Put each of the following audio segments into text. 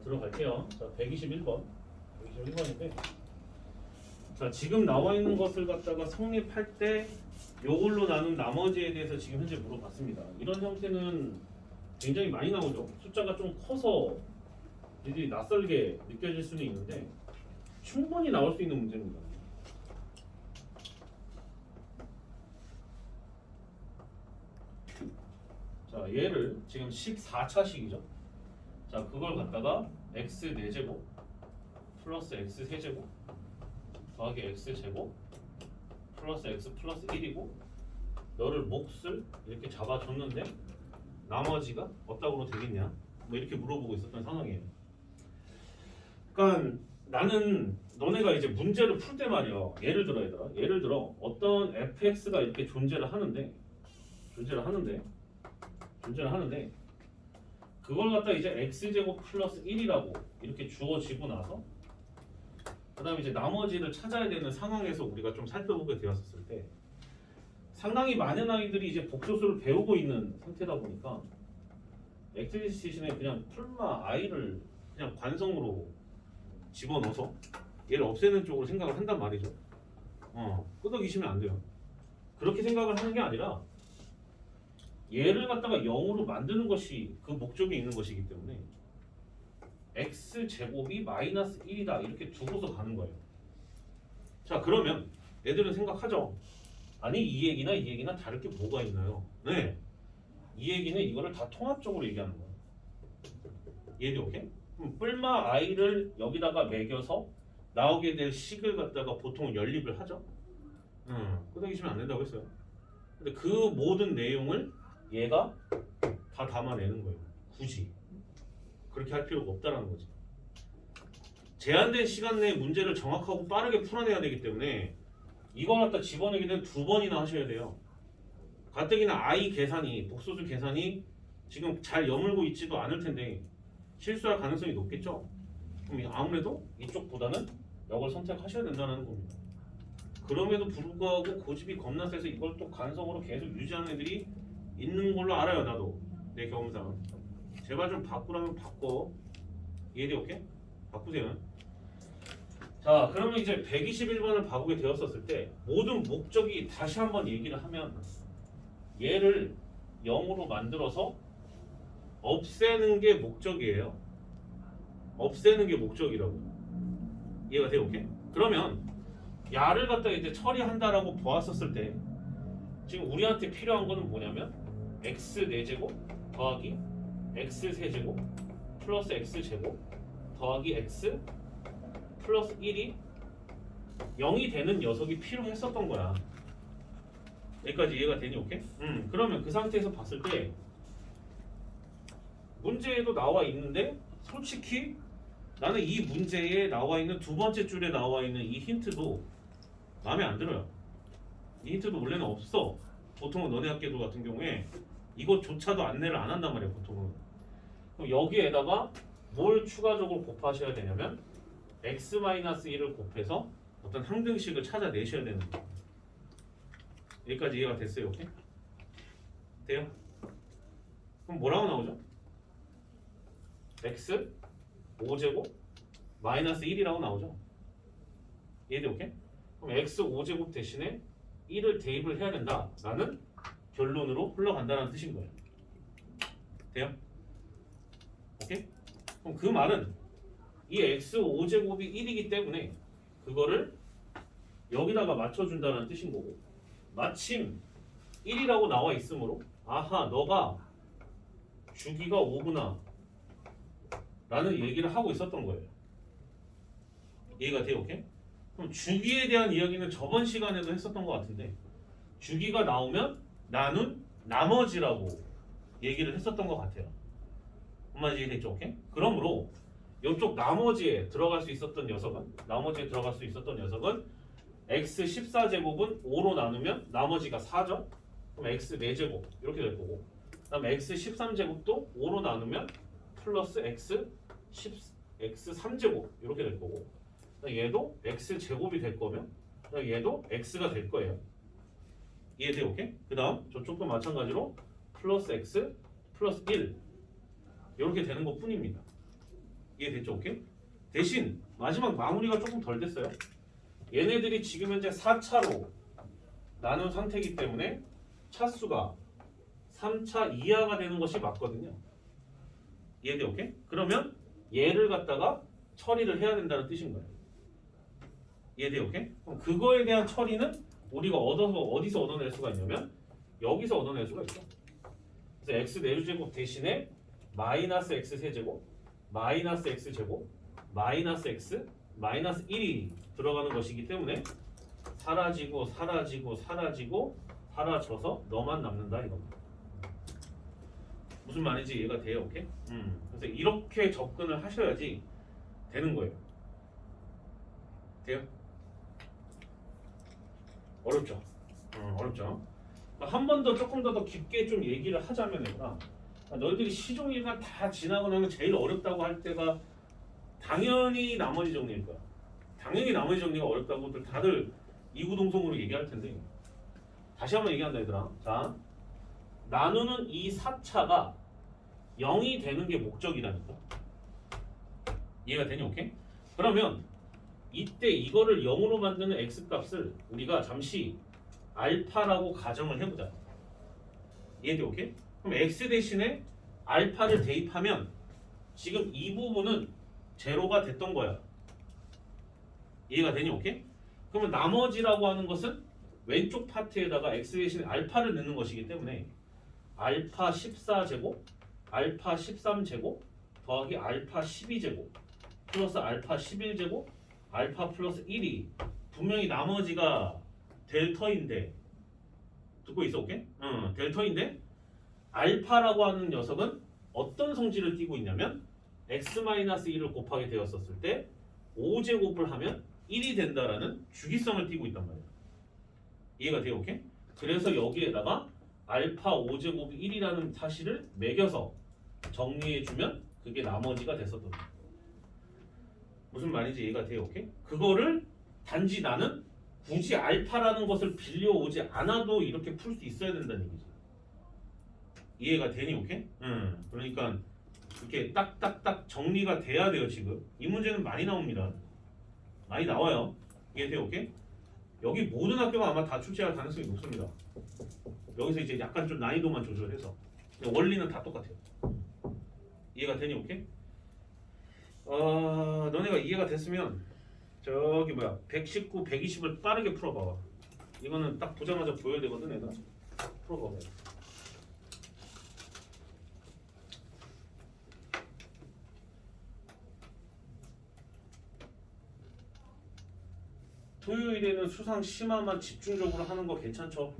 들어갈게요. 자, 121번. 121번인데 자, 지금 나와 있는 것을 갖다가 성립할 때 요걸로 나눈 나머지에 대해서 지금 현재 물어봤습니다. 이런 형태는 굉장히 많이 나오죠. 숫자가 좀 커서 굉장히 낯설게 느껴질 수는 있는데 충분히 나올 수 있는 문제입니다. 자, 얘를 지금 14차식이죠. 자, 그걸 갖다가 x 4제곱 플러스 x 세제곱 더하기 x 제곱 플러스 x 플러스 1이고 너를 몫을 이렇게 잡아줬는데 나머지가 어떻게 되겠냐 뭐 이렇게 물어보고 있었던 상황이에요. 그러니까 나는 너네가 이제 문제를 풀 때 말이야. 예를 들어 어떤 fx가 이렇게 존재를 하는데 그걸 갖다 이제 x제곱 플러스 1이라고 이렇게 주어지고 나서 그 다음에 이제 나머지를 찾아야 되는 상황에서 우리가 좀 살펴보게 되었을 때 상당히 많은 아이들이 이제 복소수를 배우고 있는 상태다 보니까 엑스시신에 그냥 풀마 i를 그냥 관성으로 집어넣어서 얘를 없애는 쪽으로 생각을 한단 말이죠. 끄덕이시면 안 돼요. 그렇게 생각을 하는 게 아니라 얘를 갖다가 0으로 만드는 것이 그 목적이 있는 것이기 때문에 x제곱이 마이너스 1이다 이렇게 두고서 가는 거예요. 자, 그러면 애들은 생각하죠. 아니 이 얘기나 다를 게 뭐가 있나요? 네, 이 얘기는 이거를 다 통합적으로 얘기하는 거예요. 얘도 오케이? 그럼 뿔마 i를 여기다가 매겨서 나오게 될 식을 갖다가 보통 연립을 하죠. 끄덕이시면 안 된다고 했어요. 근데 그 모든 내용을 얘가 다 담아내는 거예요. 굳이 그렇게 할 필요가 없다라는 거지. 제한된 시간 내에 문제를 정확하고 빠르게 풀어내야 되기 때문에 이걸 갖다 집어내게 되면 2번이나 하셔야 돼요. 가뜩이나 i 계산이 복소수 계산이 지금 잘 여물고 있지도 않을 텐데 실수할 가능성이 높겠죠. 그럼 아무래도 이쪽보다는 이걸 선택하셔야 된다는 겁니다. 그럼에도 불구하고 고집이 겁나 세서 이걸 또 간성으로 계속 유지하는 애들이 있는 걸로 알아요. 나도 내 경험상. 제발 좀 바꾸라면 바꿔. 이해돼? 오케이? 바꾸세요. 자, 그러면 이제 121번을 바꾸게 되었었을 때 모든 목적이 다시 한번 얘기를 하면 얘를 0으로 만들어서 없애는 게 목적이에요. 없애는 게 목적이라고. 이해가 돼? 오케이? 그러면 야를 갖다 이제 처리한다라고 보았었을 때 지금 우리한테 필요한 거는 뭐냐면 x 4제곱 더하기 x 세제곱 플러스 x 제곱 더하기 x 플러스 1이 0이 되는 녀석이 필요했었던 거야. 여기까지 이해가 되니? 오케이? 그러면 그 상태에서 봤을 때 문제에도 나와 있는데 솔직히 나는 이 문제에 나와 있는 두 번째 줄에 나와 있는 이 힌트도 마음에 안 들어요. 이 힌트도 원래는 없어. 보통은 너네 학교도 같은 경우에 이것조차도 안내를 안 한단 말이야. 보통은. 그럼 여기에다가 뭘 추가적으로 곱하셔야 되냐면 x-1을 곱해서 어떤 항등식을 찾아내셔야 되는 거예요. 여기까지 이해가 됐어요? 오케이? 돼요? 그럼 뭐라고 나오죠? x 5제곱 마이너스 1이라고 나오죠? 이해돼? 오케이? 그럼 x 5제곱 대신에 1을 대입을 해야 된다 라는 결론으로 흘러간다는 뜻인 거예요. 돼요? 오케이? 그럼 그 말은 이 x 5제곱이 1이기 때문에 그거를 여기다가 맞춰준다는 뜻인 거고 마침 1이라고 나와 있으므로 아하 너가 주기가 5구나 라는 얘기를 하고 있었던 거예요. 이해가 돼요? 오케이? 그럼 주기에 대한 이야기는 저번 시간에도 했었던 것 같은데 주기가 나오면 나눈 나머지라고 얘기를 했었던 것 같아요. 엄마 이해됐죠? 오케이? 그러므로 이쪽 나머지에 들어갈 수 있었던 녀석은 x 14제곱은 5로 나누면 나머지가 4죠? 그럼 x 4제곱 이렇게 될 거고 그 다음에 x 13제곱도 5로 나누면 플러스 x 3제곱 이렇게 될 거고 얘도 x제곱이 될 거면 얘도 x가 될 거예요. 이해돼요? 오케이? 그 다음 저쪽도 마찬가지로 플러스 x 플러스 1 이렇게 되는 것 뿐입니다. 이해됐죠? 오케이? 대신 마지막 마무리가 조금 덜 됐어요. 얘네들이 지금 현재 4차로 나눈 상태이기 때문에 차수가 3차 이하가 되는 것이 맞거든요. 이해돼? 오케이? 그러면 얘를 갖다가 처리를 해야 된다는 뜻인 거예요. 이해돼? 오케이? 그럼 그거에 대한 처리는 우리가 어디서 얻어낼 수가 있냐면 여기서 얻어낼 수가 있어. 그래서 x 내주제곱 대신에 마이너스 x 세제곱 마이너스 x 제곱 마이너스 x 마이너스 1이 들어가는 것이기 때문에 사라지고 사라지고 사라지고 사라져서 너만 남는다 이겁니다. 무슨 말인지 이해가 돼요? 오케이? 그래서 이렇게 접근을 하셔야지 되는 거예요. 돼요? 어렵죠? 어렵죠? 한 번 더 조금 더 깊게 좀 얘기를 하자면 얘들아, 너희들이 시종일관 다 지나고 나면 제일 어렵다고 할 때가 당연히 나머지 정리일 거야. 당연히 나머지 정리가 어렵다고들 다들 이구동성으로 얘기할 텐데 다시 한번 얘기한다 얘들아. 자, 나누는 이 4차가 0이 되는 게 목적이라니까. 이해가 되니? 오케이? 그러면 이때 이거를 0으로 만드는 x값을 우리가 잠시 알파라고 가정을 해보자. 이해돼? 오케이? 그럼 x 대신에 알파를 대입하면 지금 이 부분은 제로가 됐던 거야. 이해가 되니? 오케이? 그러면 나머지라고 하는 것은 왼쪽 파트에다가 x 대신에 알파를 넣는 것이기 때문에 알파 14제곱 알파 13제곱 더하기 알파 12제곱 플러스 알파 11제곱 알파 플러스 1이 분명히 나머지가 델터인데 듣고 있어? 오케이? 델터인데 알파라고 하는 녀석은 어떤 성질을 띠고 있냐면 x-1을 곱하게 되었었을 때 5제곱을 하면 1이 된다라는 주기성을 띠고 있단 말이야. 이해가 돼요? 오케이? 그래서 여기에다가 알파 5제곱이 1이라는 사실을 매겨서 정리해주면 그게 나머지가 됐었던 거야. 무슨 말인지 이해가 돼요? 오케이? 그거를 단지 나는 굳이 알파라는 것을 빌려오지 않아도 이렇게 풀 수 있어야 된다는 얘기지. 이해가 되니? 오케이? 그러니까 이렇게 딱딱딱 정리가 돼야 돼요. 지금 이 문제는 많이 나옵니다. 많이 나와요. 이해돼요? 오케이? 여기 모든 학교가 아마 다 출제할 가능성이 높습니다. 여기서 이제 약간 좀 난이도만 조절해서 원리는 다 똑같아요. 이해가 되니? 오케이? 너네가 이해가 됐으면 저기 119, 120을 빠르게 풀어봐봐. 이거는 딱 보자마자 보여야 되거든. 얘가 풀어봐봐. 토요일에는 수상 심화만 집중적으로 하는 거 괜찮죠?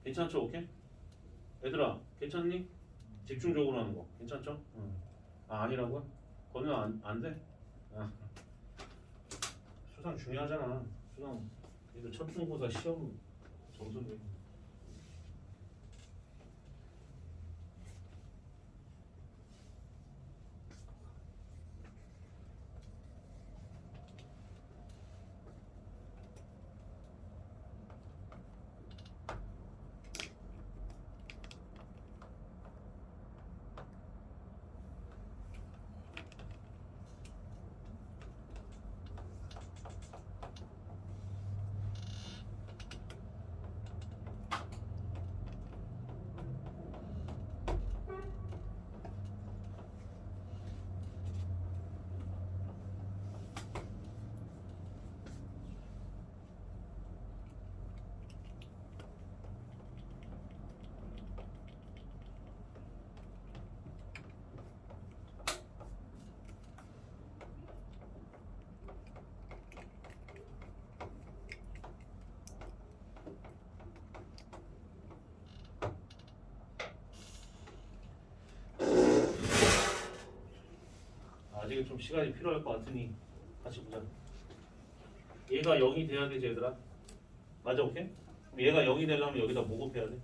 괜찮죠? 오케이? 얘들아 괜찮니? 집중적으로 하는 거 괜찮죠? 아니라고요? 그러면 안 돼? 수상 중요하잖아. 수상 얘들 첫 중고사 시험 점수인데. 아직은 좀 시간이 필요할 것 같으니 같이 보자. 얘가 0이 돼야 되지 얘들아. 맞아? 오케이? 그럼 얘가 0이 되려면 여기다 뭐 곱해야 돼?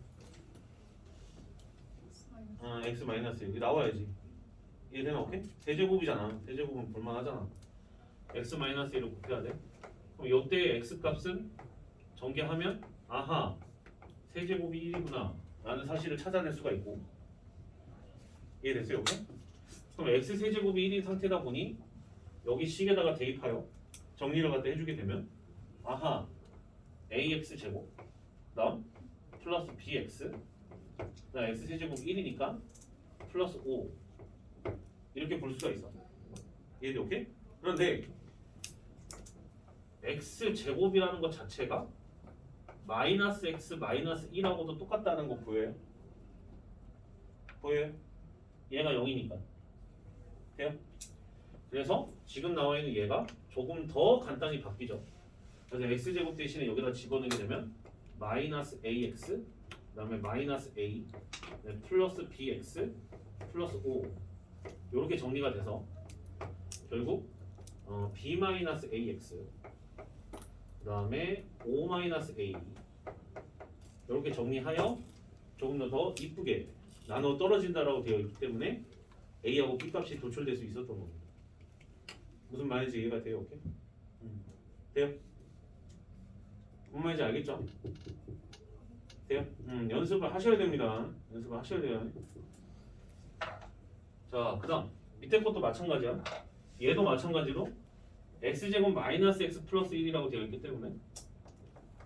x 마이너스 여기 나와야지. 이해되나? 오케이? 세제곱이잖아. 세제곱은 볼만하잖아. x 마이너스 1을 곱해야 돼. 그럼 요때의 x 값은 전개하면 아하 세제곱이 1이구나 라는 사실을 찾아낼 수가 있고. 이해됐어요? 오케이? 그럼 x 세제곱이 1인 상태다 보니 여기 식에다가 대입하여 정리를 갖다 해주게 되면 아하 ax 제곱 그다음 플러스 bx 그다음 x 세제곱 1이니까 플러스 5 이렇게 볼 수가 있어. 이해돼? 오케이? 그런데 x 제곱이라는 것 자체가 마이너스 x 마이너스 1하고도 똑같다는 거 보여요? 보여요? 얘가 0이니까 돼요? 그래서 지금 나와 있는 얘가 조금 더 간단히 바뀌죠. 그래서 x제곱 대신에 여기다 집어넣게 되면 마이너스 ax 그 다음에 마이너스 a 플러스 bx 플러스 5 이렇게 정리가 돼서 결국 b 마이너스 ax 그 다음에 5 마이너스 a 이렇게 정리하여 조금 더 이쁘게 나눠 떨어진다라고 되어 있기 때문에 a하고 b 값이 도출될 수 있었던 겁니다. 무슨 말인지 이해가 돼요? 오케이? 돼요? 무슨 말인지 알겠죠? 돼요? 연습을 하셔야 됩니다. 연습을 하셔야 돼요. 자, 그 다음 밑에 것도 마찬가지야. 얘도 마찬가지로 x제곱 마이너스 x 플러스 1이라고 되어 있기 때문에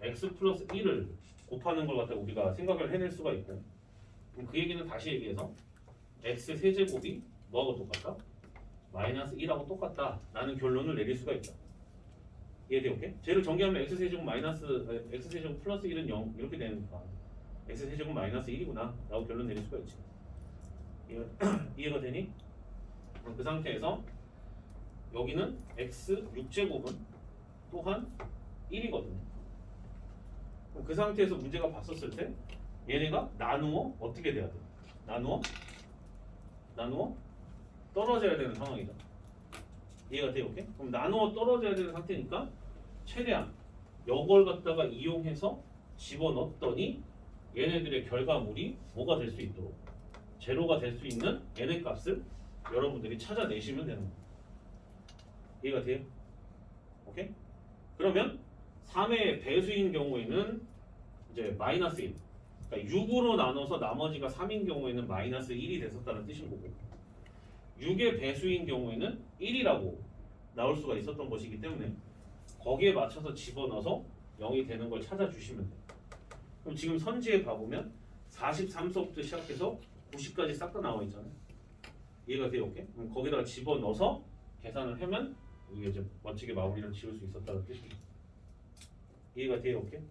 x 플러스 1을 곱하는 걸 갖다 우리가 생각을 해낼 수가 있고 그럼 그 얘기는 다시 얘기해서 x 세제곱이 뭐하고 똑같다? 마이너스 1하고 똑같다라는 결론을 내릴 수가 있다. 이해돼요? 오케이? 쟤를 전개하면 x세제곱 마이너스 x세제곱 플러스 1은 0 이렇게 되니까 x세제곱 마이너스 1이구나 라고 결론 내릴 수가 있지. 이해가 되니? 그 상태에서 여기는 x 6제곱은 또한 1이거든요. 그 상태에서 문제가 봤었을 때 얘네가 나누어 어떻게 돼야 돼? 나누어 떨어져야 되는 상황이다. 이해가 돼요? 오케이? 그럼 나누어 떨어져야 되는 상태니까 최대한 이걸 갖다가 이용해서 집어넣었더니 얘네들의 결과물이 뭐가 될 수 있도록 제로가 될 수 있는 n의 값을 여러분들이 찾아내시면 되는 거예요. 이해가 돼요? 오케이? 그러면 3의 배수인 경우에는 이제 마이너스 1 그러니까 6으로 나눠서 나머지가 3인 경우에는 마이너스 1이 됐었다는 뜻인 거고 6의 배수인 경우에는 1이라고 나올 수가 있었던 것이기 때문에 거기에 맞춰서 집어넣어서 0이 되는 걸 찾아주시면 돼요. 그럼 지금 선지에 봐보면 43서부터 시작해서 90까지 싹 다 나와 있잖아요. 이해가 돼요? 오케이? 그럼 거기다가 집어넣어서 계산을 하면 이게 이제 멋지게 마무리를 지을 수 있었다는 뜻입니다. 이해가 돼요? 오케이?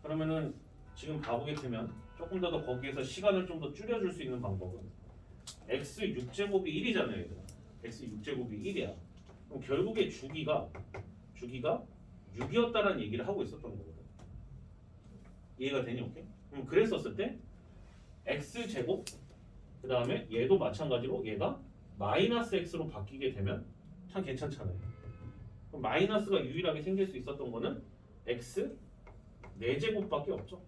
그러면은 지금 가보게 되면 조금 더 거기에서 시간을 좀 더 줄여줄 수 있는 방법은 x 6제곱이 1이잖아요. 얘들아. x 6제곱이 1이야. 그럼 결국에 주기가 6이었다라는 얘기를 하고 있었던 거거든. 이해가 되니? 오케이? 그럼 그랬었을 때 x제곱 그 다음에 얘도 마찬가지로 얘가 마이너스 x로 바뀌게 되면 참 괜찮잖아요. 그럼 마이너스가 유일하게 생길 수 있었던 거는 x 4제곱밖에 없죠.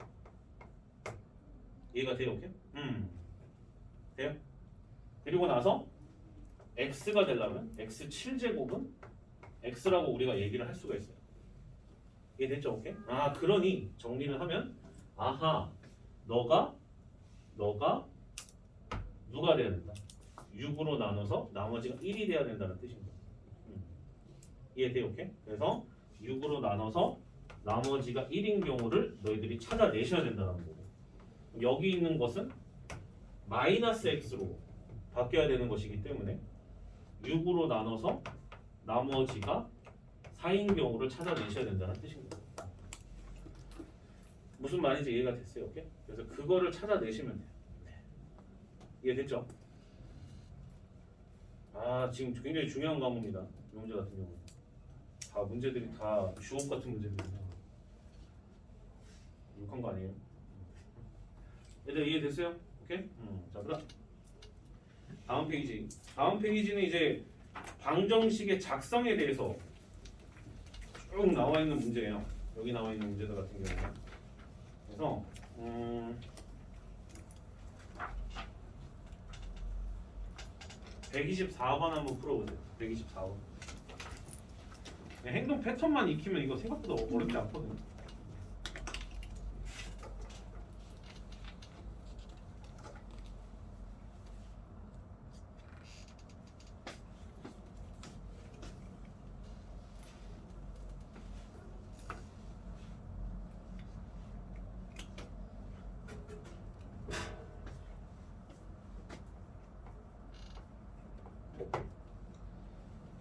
이해가 돼요? 오케이? 돼요? 그리고 나서 x가 되려면 x 7제곱은 x라고 우리가 얘기를 할 수가 있어요. 이해됐죠? 오케이? 그러니 정리를 하면 아하 너가 누가 돼야 된다? 6으로 나눠서 나머지가 1이 돼야 된다는 뜻입니다. 이해돼요? 오케이? 그래서 6으로 나눠서 나머지가 1인 경우를 너희들이 찾아내셔야 된다는 거고 여기 있는 것은 마이너스 x로 바뀌어야 되는 것이기 때문에 6으로 나눠서 나머지가 4인 경우를 찾아내셔야 된다는 뜻입니다. 무슨 말인지 이해가 됐어요? 오케이? 그래서 그거를 찾아내시면 돼요. 이해됐죠? 지금 굉장히 중요한 과목입니다. 이 문제 같은 경우는 다 문제들이 다 주업 같은 문제들이에요. 욕한 거 아니에요? 얘들 이해됐어요? 오케이? 자, 그다음 다음 페이지. 다음 페이지는 이제 방정식의 작성에 대해서 쭉 나와 있는 문제예요. 여기 나와 있는 문제들 같은 경우는. 그래서 124번 한번 풀어보세요. 124번. 행동 패턴만 익히면 이거 생각보다 어렵지 않거든요.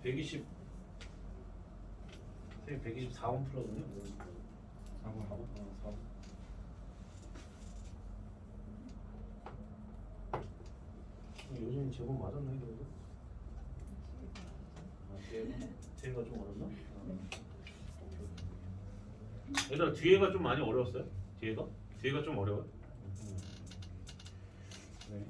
120 선생님 124번 풀었거든요. 4번. 4번. 요즘 제법 맞았네 그래도. 뒤에가 좀 어렵나? 얘들아 뒤에가 좀 많이 어려웠어요? 뒤에가? 뒤에가 좀 어려워요? 네.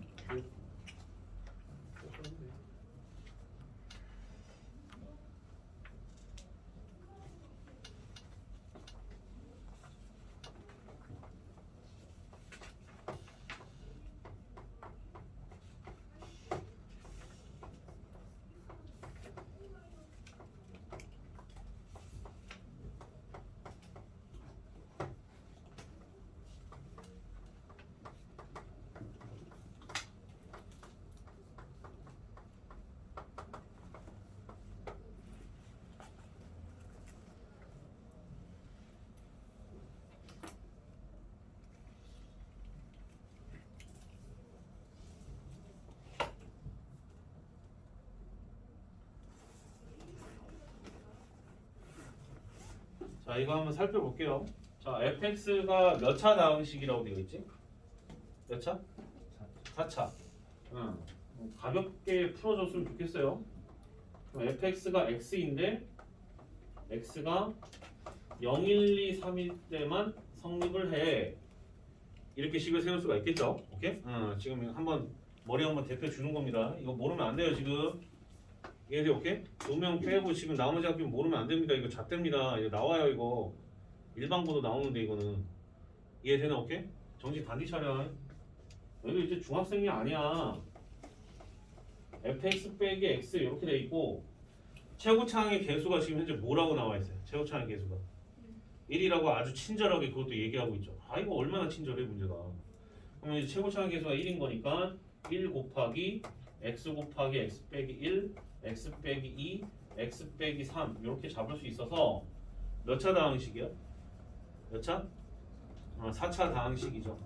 자 이거 한번 살펴볼게요. 자 fx가 몇 차 다항식이라고 되어 있지? 몇 차? 4차. 응. 가볍게 풀어줬으면 좋겠어요. 그럼 fx가 x인데 x가 0, 1, 2, 3일 때만 성립을 해. 이렇게 식을 세울 수가 있겠죠? 오케이? 지금 한번 머리 한번 대표 주는 겁니다. 이거 모르면 안 돼요 지금. 이해돼? 오케이? 2명 빼고 지금 나머지 학교 모르면 안 됩니다. 이거 잣대입니다. 이거 나와요 이거. 일반고도 나오는데 이거는. 이해되나? 오케이? 정신 단디 차려. 너희도 이제 중학생이 아니야. fx 빼기 x 이렇게 돼 있고 최고차항의 개수가 지금 현재 뭐라고 나와 있어요? 최고차항의 개수가 1이라고 아주 친절하게 그것도 얘기하고 있죠. 아 이거 얼마나 친절해 문제가. 그러면 이제 최고차항의 개수가 1인 거니까 1 곱하기 x 곱하기 x 빼기 1 x 빼기 2 x 빼기 3 이렇게 잡을 수 있어서 몇 차 다항식이야? 몇 차? 4차 다항식이죠.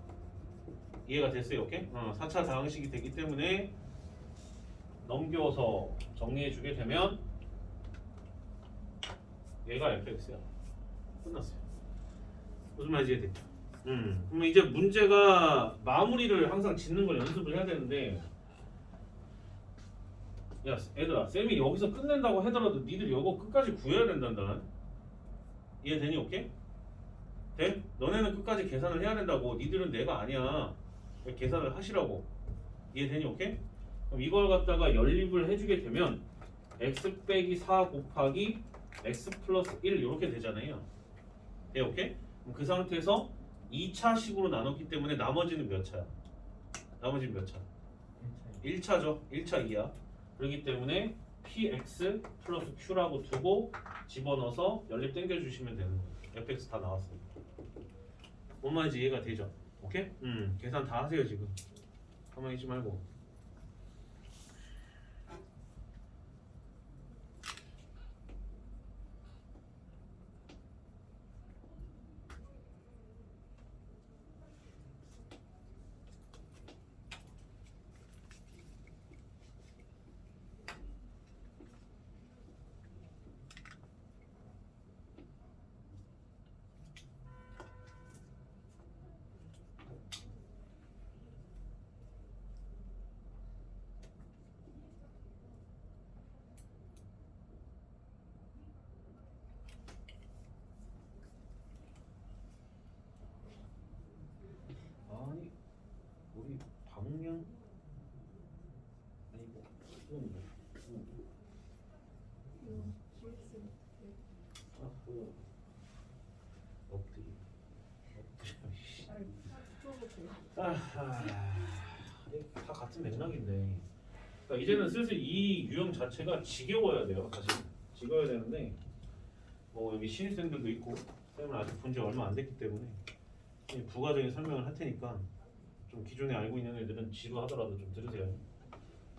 이해가 됐어요? 오케이? 4차 다항식이 되기 때문에 넘겨서 정리해 주게 되면 얘가 fx야. 끝났어요. 무슨 말인지 이해됐죠? 그러면 이제 문제가 마무리를 항상 짓는 걸 연습을 해야 되는데 야 얘들아 쌤이 여기서 끝낸다고 하더라도 니들 이거 끝까지 구해야 된단다. 이해되니? 오케이? 돼? 너네는 끝까지 계산을 해야 된다고. 니들은 내가 아니야. 계산을 하시라고. 이해되니? 오케이? 그럼 이걸 갖다가 연립을 해주게 되면 x 빼기 4 곱하기 x 플러스 1 이렇게 되잖아요. 네, 오케이? 그럼 그 상태에서 2차식으로 나눴기 때문에 나머지는 몇 차야? 나머지는 몇 차? 1차죠. 1차 2야. 그렇기 때문에 px 플러스 q라고 두고 집어넣어서 연립 당겨주시면 되는 거예요. fx 다 나왔어요. 뭔 말인지 이해가 되죠? 오케이? 계산 다 하세요 지금. 가만히 있지 말고. 아니 우리 방향 아니고 이건 뭐? 아 뭐야? 엎드리. 아하. 다 같은 맥락인데. 그러니까 이제는 슬슬 이 유형 자체가 지겨워야 돼요. 사실 지겨워야 되는데 뭐 여기 신입생들도 있고 쌤은 아직 본 지 얼마 안 됐기 때문에 부가적인 설명을 할 테니까 좀 기존에 알고 있는 애들은 지루하더라도 좀 들으세요.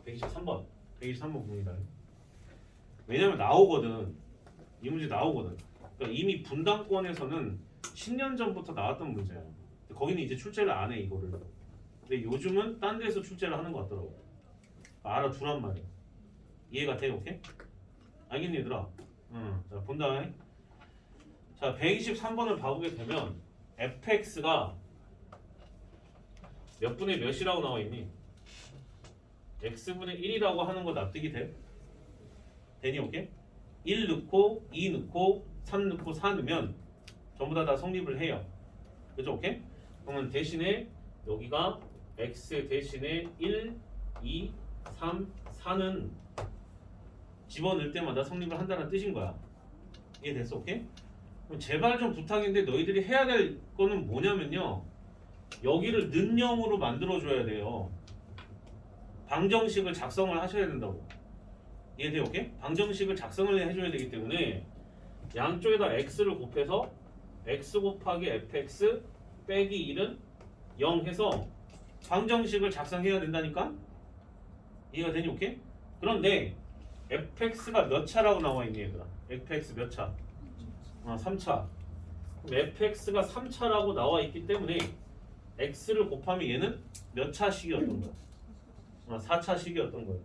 123번 봅니다. 왜냐면 나오거든. 이 문제 나오거든. 그러니까 이미 분당권에서는 10년 전부터 나왔던 문제야. 거기는 이제 출제를 안 해 이거를. 근데 요즘은 딴 데서 출제를 하는 것 같더라고. 알아두란 말이야. 이해가 돼? 오케이? 알겠니 얘들아? 자 본다. 자 123번을 봐보게 되면 fx가 몇 분의 몇이라고 나와 있니? x분의 1이라고 하는 거 납득이 돼? 되니 오케이? 1 넣고 2 넣고 3 넣고 4 넣으면 전부 다 성립을 해요. 그죠? 오케이? 그러면 대신에 여기가 x 대신에 1, 2, 3, 4는 집어넣을 때마다 성립을 한다는 뜻인 거야. 이해됐어? 오케이? 그럼 제발 좀 부탁인데 너희들이 해야 될 거는 뭐냐면요. 여기를 는형으로 만들어줘야 돼요. 방정식을 작성을 하셔야 된다고. 이해돼요? 오케이? 방정식을 작성을 해줘야 되기 때문에 양쪽에다 x를 곱해서 x 곱하기 fx 빼기 1은 0 해서 방정식을 작성해야 된다니까? 이해가 되니? 오케이? 그런데 fx가 몇 차라고 나와 있니 얘들아? fx 몇 차? 3차. 그럼 fx가 3차라고 나와 있기 때문에 x를 곱하면 얘는 몇 차식이었던 거야? 4차식이었던 거예요.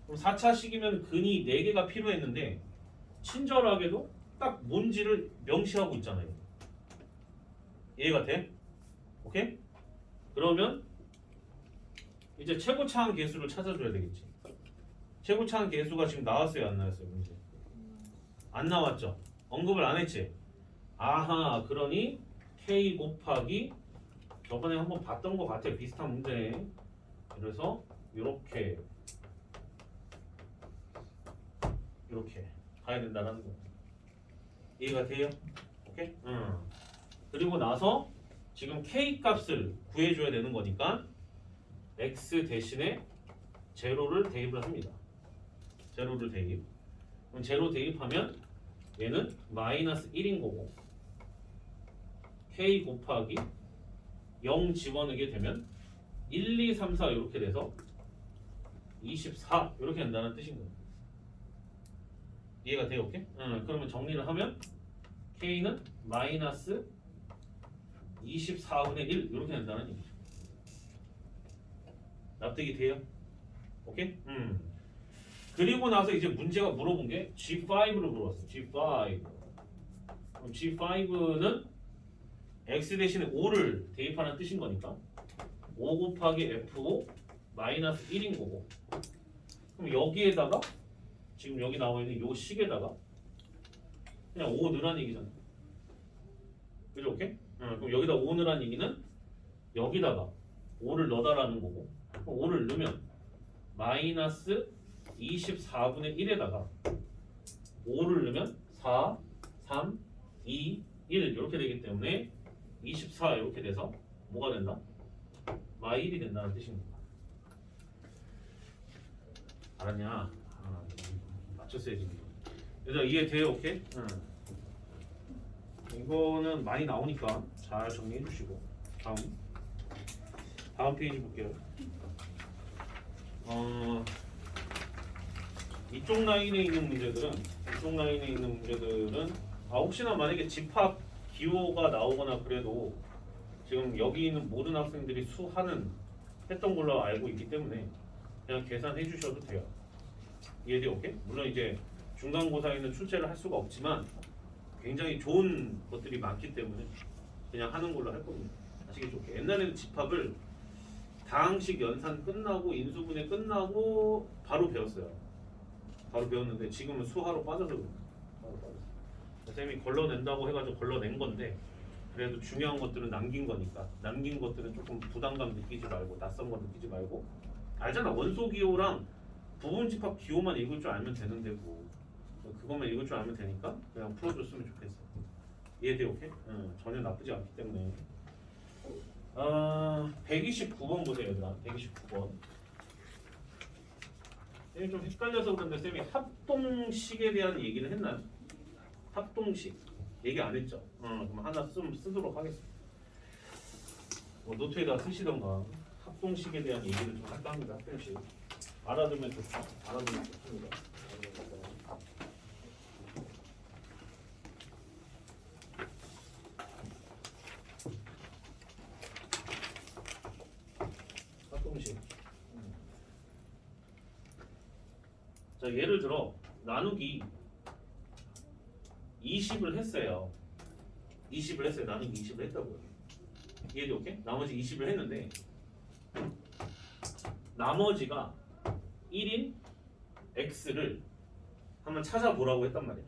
그럼 4차식이면 근이 4개가 필요했는데 친절하게도 딱 뭔지를 명시하고 있잖아요. 이해가 돼? 오케이? 그러면 이제 최고차항 계수를 찾아줘야 되겠지. 최고차항 계수가 지금 나왔어요, 안 나왔어요? 문제? 안 나왔죠? 언급을 안 했지? 아하, 그러니 k 곱하기 저번에 한번 봤던 것 같아요. 비슷한 문제. 그래서 이렇게 가야 된다는 거. 이해가 돼요? 오케이? 그리고 나서 지금 k 값을 구해줘야 되는 거니까 x 대신에 제로를 대입을 합니다. 제로를 대입. 그럼 제로 대입하면 얘는 마이너스 1인 거고 k 곱하기 0 집어넣게 되면 1, 2, 3, 4 이렇게 돼서 24 이렇게 된다는 뜻인 거예요. 이해가 돼요? 오케이? 그러면 정리를 하면 k는 마이너스 24분의 1 이렇게 된다는 얘기죠. 납득이 돼요? 오케이? 그리고 나서 이제 문제가 물어본 게 G5를 물어봤어. G5. 그럼 G5는 x 대신에 5를 대입하는 뜻인 거니까 5 곱하기 F5 마이너스 1인 거고 그럼 여기에다가 지금 여기 나와 있는 요 식에다가 그냥 5 넣으라는 얘기잖아. 그죠? 오케이? 그럼 여기다 5 넣으라는 얘기는 여기다가 5를 넣어달라는 거고 5를 넣으면 마이너스 24분의 1에다가 5를 넣으면 4, 3, 2, 1 이렇게 되기 때문에 24 이렇게 돼서 뭐가 된다? 마일이 된다는 뜻입니다. 알았냐? 맞췄어야지. 얘들아 이해돼요? 오케이? 이거는 많이 나오니까 잘 정리해 주시고 다음 페이지 볼게요. 이쪽 라인에 있는 문제들은 혹시나 만약에 집합 기호가 나오거나 그래도 지금 여기 있는 모든 학생들이 수하는 했던 걸로 알고 있기 때문에 그냥 계산해 주셔도 돼요. 이해돼요? 오케이? 물론 이제 중간고사에는 출제를 할 수가 없지만 굉장히 좋은 것들이 많기 때문에 그냥 하는 걸로 할 겁니다. 아시겠죠? 오케이? 옛날에는 집합을 다항식 연산 끝나고 인수분해 끝나고 바로 배웠어요. 바로 배웠는데 지금은 수하로 빠져서 그래요. 쌤이 걸러낸다고 해가지고 걸러낸 건데 그래도 중요한 것들은 남긴 거니까 남긴 것들은 조금 부담감 느끼지 말고 낯선 거 느끼지 말고 알잖아. 원소 기호랑 부분 집합 기호만 읽을 줄 알면 되는데 뭐 그것만 읽을 줄 알면 되니까 그냥 풀어줬으면 좋겠어. 이해돼요? 오케이? 전혀 나쁘지 않기 때문에 129번 보세요 얘들아. 129번 쌤이 좀 헷갈려서 그런데 쌤이 합동식에 대한 얘기를 했나요? 합동식 얘기 안 했죠? 그럼 하나 쓰도록 하겠습니다. 노트에다 쓰시던가 합동식에 대한 얘기를 좀 할까 합니다. 합동식 알아두면 좋죠. 알아두면 좋습니다. 합동식. 자 예를 들어 나누기 20을 했어요. 20을 했어요. 나는 20을 했다고요. 이해돼? 오케이? 나머지 20을 했는데 나머지가 1인 x를 한번 찾아보라고 했단 말이야.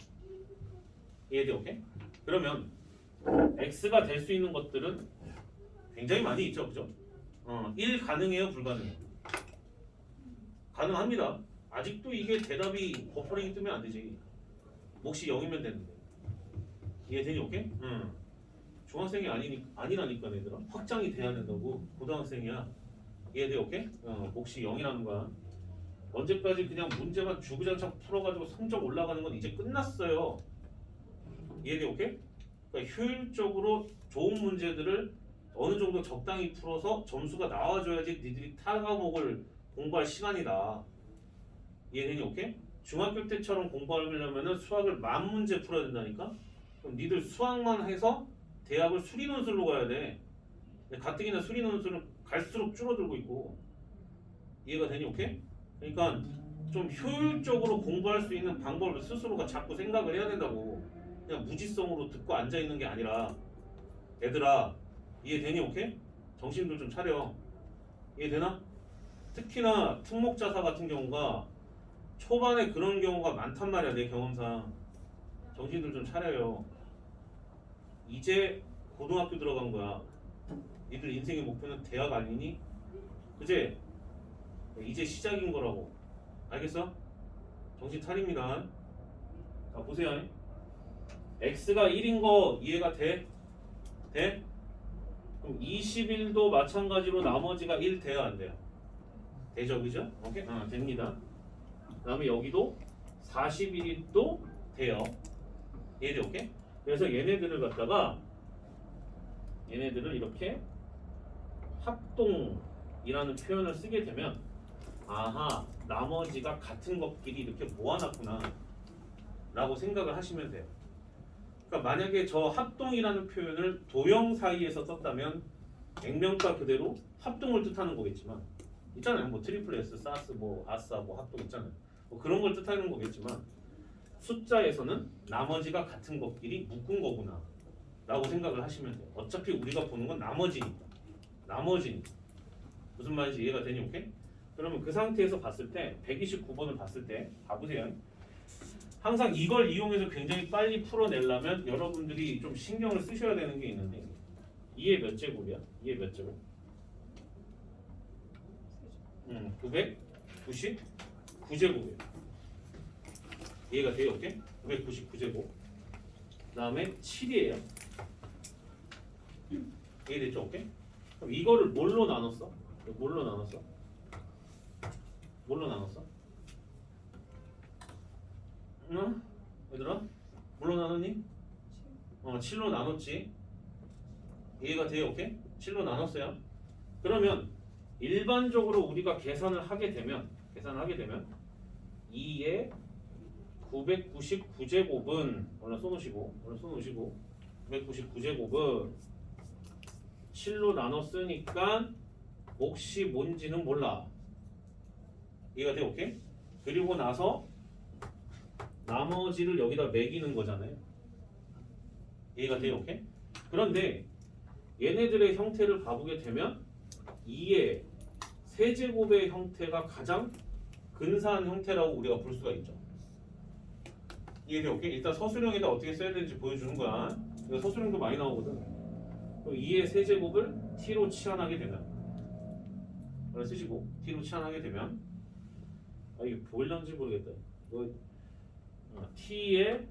이해돼? 오케이? 그러면 x가 될 수 있는 것들은 굉장히 많이 있죠, 그죠? 1 가능해요, 불가능해요? 가능합니다. 아직도 이게 대답이 버퍼링이 뜨면 안 되지. 몫이 0이면 되는데. 이해되니? 오케이? 중학생이 아니라니까 얘들아. 확장이 돼야 된다고. 고등학생이야. 이해돼? 오케이? 몫이 0이라는 거야. 언제까지 그냥 문제만 주구장창 풀어가지고 성적 올라가는 건 이제 끝났어요. 이해돼? 오케이? 그러니까 효율적으로 좋은 문제들을 어느 정도 적당히 풀어서 점수가 나와줘야지 니들이 타과목을 공부할 시간이다. 이해되니? 오케이? 중학교 때처럼 공부하려면 수학을 10,000문제 풀어야 된다니까? 그럼 니들 수학만 해서 대학을 수리논술로 가야 돼. 근데 가뜩이나 수리논술은 갈수록 줄어들고 있고. 이해가 되니? 오케이? 그러니까 좀 효율적으로 공부할 수 있는 방법을 스스로가 자꾸 생각을 해야 된다고. 그냥 무지성으로 듣고 앉아있는 게 아니라. 얘들아, 이해되니? 오케이? 정신들 좀 차려. 이해되나? 특히나 특목자사 같은 경우가 초반에 그런 경우가 많단 말이야. 내 경험상. 정신들 좀 차려요. 이제 고등학교 들어간 거야. 니들 인생의 목표는 대학 아니니? 그제? 이제 시작인 거라고. 알겠어? 정신 차립니다. 자, 보세요. x가 1인 거 이해가 돼? 돼? 그럼 21도 마찬가지로 나머지가 1 돼야 안 돼요? 되죠, 그죠? 오케이? 됩니다. 그 다음에 여기도 41도 돼요. 얘들 오케이? 그래서 얘네들을 이렇게 합동이라는 표현을 쓰게 되면 아하, 나머지가 같은 것끼리 이렇게 모아놨구나 라고 생각을 하시면 돼요. 그러니까 만약에 저 합동이라는 표현을 도형 사이에서 썼다면 액면가 그대로 합동을 뜻하는 거겠지만 있잖아요. 뭐 트리플 S, 사스, 뭐 아싸, 뭐 합동 있잖아요. 뭐 그런 걸 뜻하는 거겠지만 숫자에서는 나머지가 같은 것끼리 묶은 거구나 라고 생각을 하시면 돼요. 어차피 우리가 보는 건 나머지니까. 무슨 말인지 이해가 되니? 오케이? 그러면 그 상태에서 봤을 때 129번을 봤을 때 봐보세요. 항상 이걸 이용해서 굉장히 빨리 풀어내려면 여러분들이 좀 신경을 쓰셔야 되는 게 있는데 2의 몇 제곱이야? 2의 몇 제곱? 999제곱이에요. 이해가 돼요? 오케이? 999제곱. 그 다음에 7이에요. 이해됐죠? 오케이? 그럼 이거를 뭘로 나눴어? 응? 얘들아? 뭘로 나눴니? 7로 나눴지. 이해가 돼요? 오케이? 7로 나눴어요. 그러면 일반적으로 우리가 계산을 하게 되면 2의 999제곱은 오늘 써놓으시고 999제곱은 7로 나눴으니까 몫이 뭔지는 몰라. 이해가 돼? 오케이? 그리고 나서 나머지를 여기다 매기는 거잖아요. 이해가 돼요? 오케이? 그런데 얘네들의 형태를 봐보게 되면 2의 세제곱의 형태가 가장 근사한 형태라고 우리가 볼 수가 있죠. 이해돼요? 오케이? 일단 서술형에다 어떻게 써야 되는지 보여주는 거야. 이거 서술형도 많이 나오거든. 그럼 2의 세제곱을 t로 치환하게 되면 이걸 쓰시고 t로 치환하게 되면 이게 보일런지 모르겠다. 이거 t의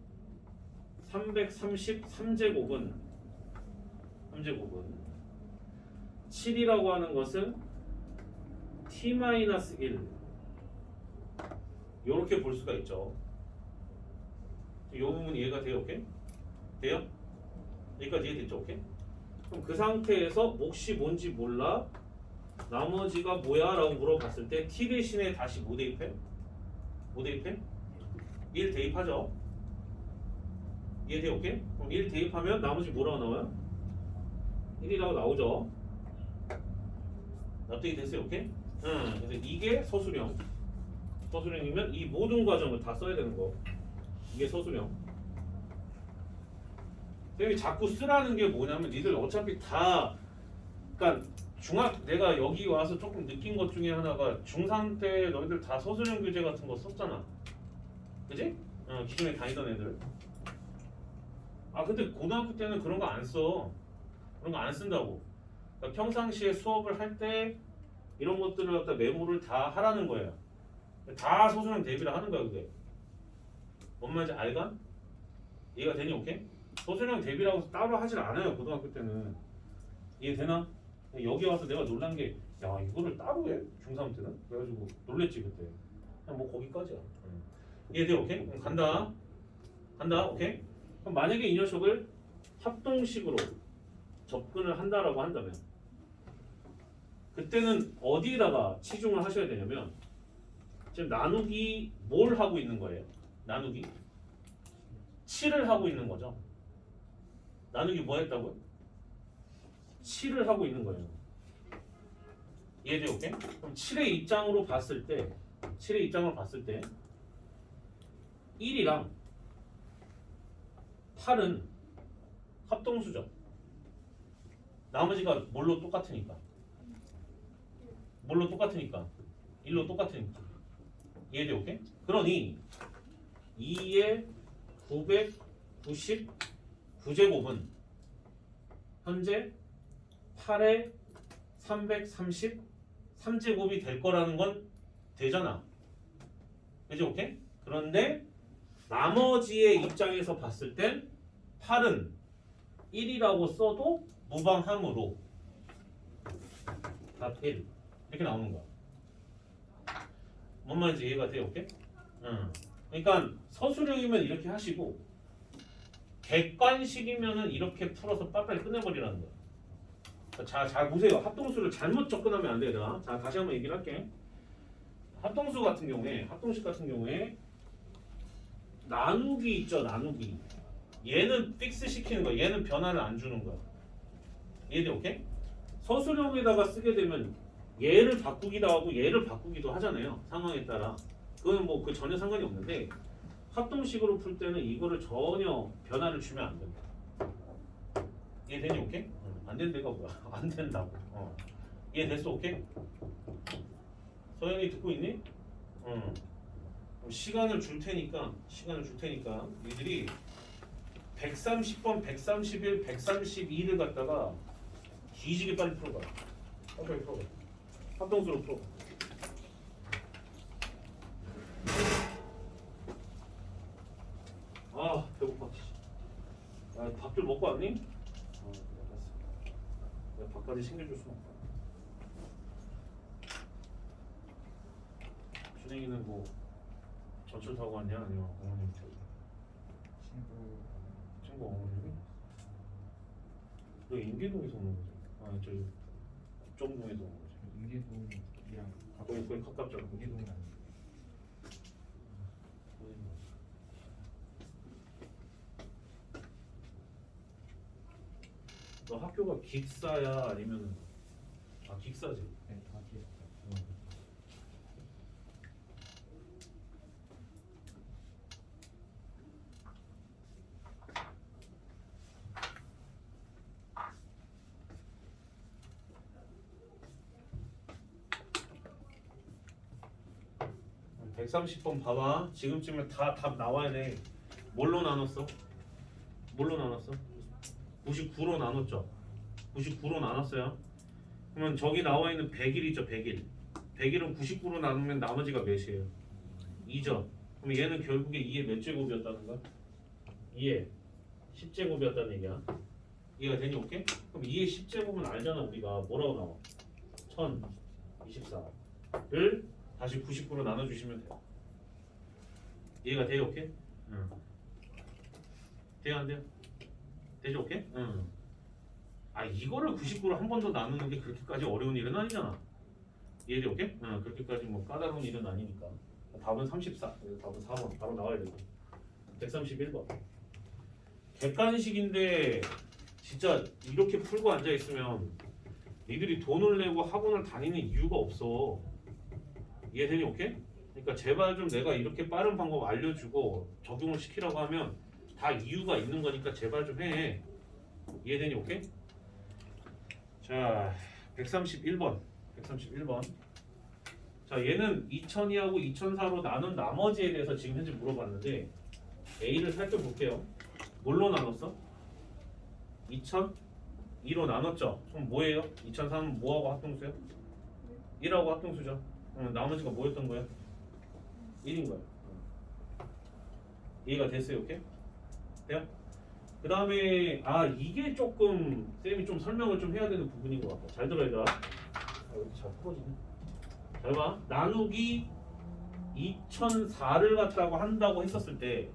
333제곱은 7이라고 하는 것은 t-1 이렇게 볼 수가 있죠. 이 부분 이해가 돼요? 오케이? 돼요? 여기까지 이해됐죠? 오케이? 그럼 그 상태에서 몫이 뭔지 몰라 나머지가 뭐야? 라고 물어봤을 때 t 대신에 다시 뭐 대입해? 1 대입하죠. 이해돼요? 오케이? 그럼 1 대입하면 나머지 뭐라고 나와요? 1이라고 나오죠. 납득이 됐어요? 오케이? 그래서 이게 서술형이면 이 모든 과정을 다 써야 되는 거. 이게 서술형. 여기 자꾸 쓰라는 게 뭐냐면 니들 어차피 다 그러니까 내가 여기 와서 조금 느낀 것 중에 하나가 중3 때 너희들 다 서술형 교재 같은 거 썼잖아. 그지? 기존에 다니던 애들. 아 근데 고등학교 때는 그런 거 안 써. 그런 거 안 쓴다고. 그러니까 평상시에 수업을 할 때 이런 것들을 갖다 메모를 다 하라는 거예요. 다 서술형 대비를 하는 거야 그게. 뭔 말인지 알가? 이해가 되니? 오케이? 서술형 대비라고 따로 하질 않아요 고등학교 때는. 이해되나? 여기 와서 내가 놀란 게 야 이거를 따로 해? 중3 때는? 그래가지고 놀랬지 그때. 그냥 뭐 거기까지야. 이해돼? 오케이? 그럼 간다. 오케이? 그럼 만약에 이 녀석을 합동식으로 접근을 한다라고 한다면 그때는 어디에다가 치중을 하셔야 되냐면 지금 나누기 뭘 하고 있는 거예요? 나누기 7을 하고 있는 거죠. 나누기 뭐 했다고요? 7을 하고 있는 거예요. 이해돼요? 오케이? 그럼 7의 입장으로 봤을 때 1이랑 8은 합동수죠. 나머지가 뭘로 똑같으니까 1로 똑같으니까. 이해돼? 오케이? 그러니 2의 999제곱은 현재 8의 333제곱이 될 거라는 건 되잖아. 그지? 오케이? 그런데 나머지의 입장에서 봤을 땐 8은 1이라고 써도 무방함으로 답 1 이렇게 나오는 거야. 뭔 말인지 이해가 돼? 오케이? 그러니까 서술형이면 이렇게 하시고 객관식이면은 이렇게 풀어서 빨리빨리 끝내버리라는 거야. 자, 잘 보세요. 합동수를 잘못 접근하면 안 돼요. 자, 다시 한번 얘기를 할게. 합동수 같은 경우에, 합동식 같은 경우에 나누기 있죠, 나누기. 얘는 픽스 시키는 거야. 얘는 변화를 안 주는 거야. 이해돼? 오케이? 서술형에다가 쓰게 되면 얘를 바꾸기도 하고 얘를 바꾸기도 하잖아요. 상황에 따라. 그건 뭐 그 전혀 상관이 없는데 합동식으로 풀 때는 이거를 전혀 변화를 주면 안 된다. 이해되니? 오케이? 안 된다가 뭐야? 안 된다고. 이해됐어? 오케이? 서현이 듣고 있니? 시간을 줄 테니까 니들이 130번, 131, 132를 갖다가 뒤지게 빨리 풀어봐. 빨리 풀어봐. 합동수로 풀어봐. 아 배고파. 야, 밥들 먹고 왔니? 알았어. 내가 밥까지 챙겨줄 수는 없다. 준행이는 뭐 전철 타고 왔냐 아니면 어머님 태우고? 친구 어머님이? 너 인계동에서 오는 거지? 아 저기 국정동에서 오는 거지? 인계동이랑 거의 가깝잖아. 인계동이 아니에요. 너 학교가 기사야 아니면 기사지? 네, 다 기억해요. 응. 음. 130번 봐봐. 지금쯤에 다 답 나와야 돼. 뭘로 나눴어? 99로 나눴죠. 99로 나눴어요. 그러면 저기 나와 있는 100일이죠. 100일은 99로 나누면 나머지가 몇이에요? 2죠. 그럼 얘는 결국에 2의 몇 제곱이었다는 거야? 2의 10제곱이었다는 얘기야. 이해가 되니? 오케이? 그럼 2의 10제곱은 알잖아. 우리가 뭐라고 나와? 1024를 다시 99로 나눠주시면 돼요. 이해가 돼요? 오케이? 응. 돼요? 안 돼요? 되죠? 오케이? 응. 아 이거를 99로 한 번 더 나누는 게 그렇게까지 어려운 일은 아니잖아. 이해돼? 오케이? 응. 그렇게까지 뭐 까다로운 일은 아니니까. 답은 34. 답은 4번. 바로 나와야 되고. 131번. 객관식인데 진짜 이렇게 풀고 앉아 있으면 니들이 돈을 내고 학원을 다니는 이유가 없어. 이해되니? 오케이? 그러니까 제발 좀 내가 이렇게 빠른 방법 알려주고 적용을 시키라고 하면 다 이유가 있는 거니까 제발 좀 해. 이해되니? 오케이? 자 131번 자 얘는 2002하고 2004로 나눈 나머지에 대해서 지금 현재 물어봤는데 A를 살펴볼게요. 뭘로 나눴어? 2002로 나눴죠? 그럼 뭐예요? 2003은 뭐하고 합동수야? 1하고 합동수죠. 나머지가 뭐였던 거야? 1인 거야. 이해가 됐어요? 오케이? 돼요? 그 다음에 이게 조금 쌤이 좀 설명을 좀 해야 되는 부분인 것 같아. 잘 들어 얘들아. 여기 잘 풀어지네. 잘 봐. 나누기 2004를 갖다고 한다고 했었을 때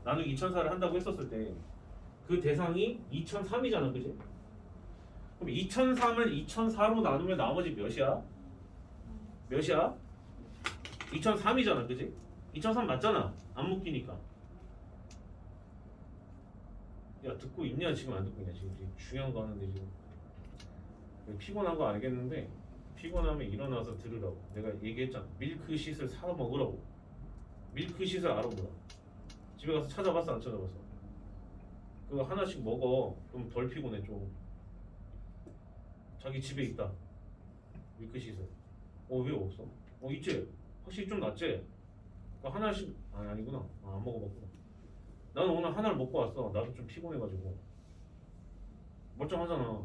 나누기 2004를 한다고 했었을 때 그 대상이 2003이잖아. 그지? 그럼 2003을 2004로 나누면 나머지 몇이야? 2003이잖아. 그지? 2003 맞잖아. 안 묶이니까. 야 듣고 있냐 지금 안 듣고 있냐 지금 중요한 거 하는데 지금 피곤한 거 알겠는데 피곤하면 일어나서 들으라고. 내가 얘기했잖아. 밀크시슬 사 먹으라고. 밀크시슬 알아보라. 집에 가서 찾아봤어 안 찾아봤어? 그거 하나씩 먹어. 그럼 덜 피곤해 좀. 자기 집에 있다. 밀크시슬. 왜 없어? 있지? 확실히 좀 낫지? 하나씩 아니구나. 안 먹어봤구나. 나는 오늘 하나를 먹고 왔어. 나도 좀 피곤해가지고. 멀쩡하잖아.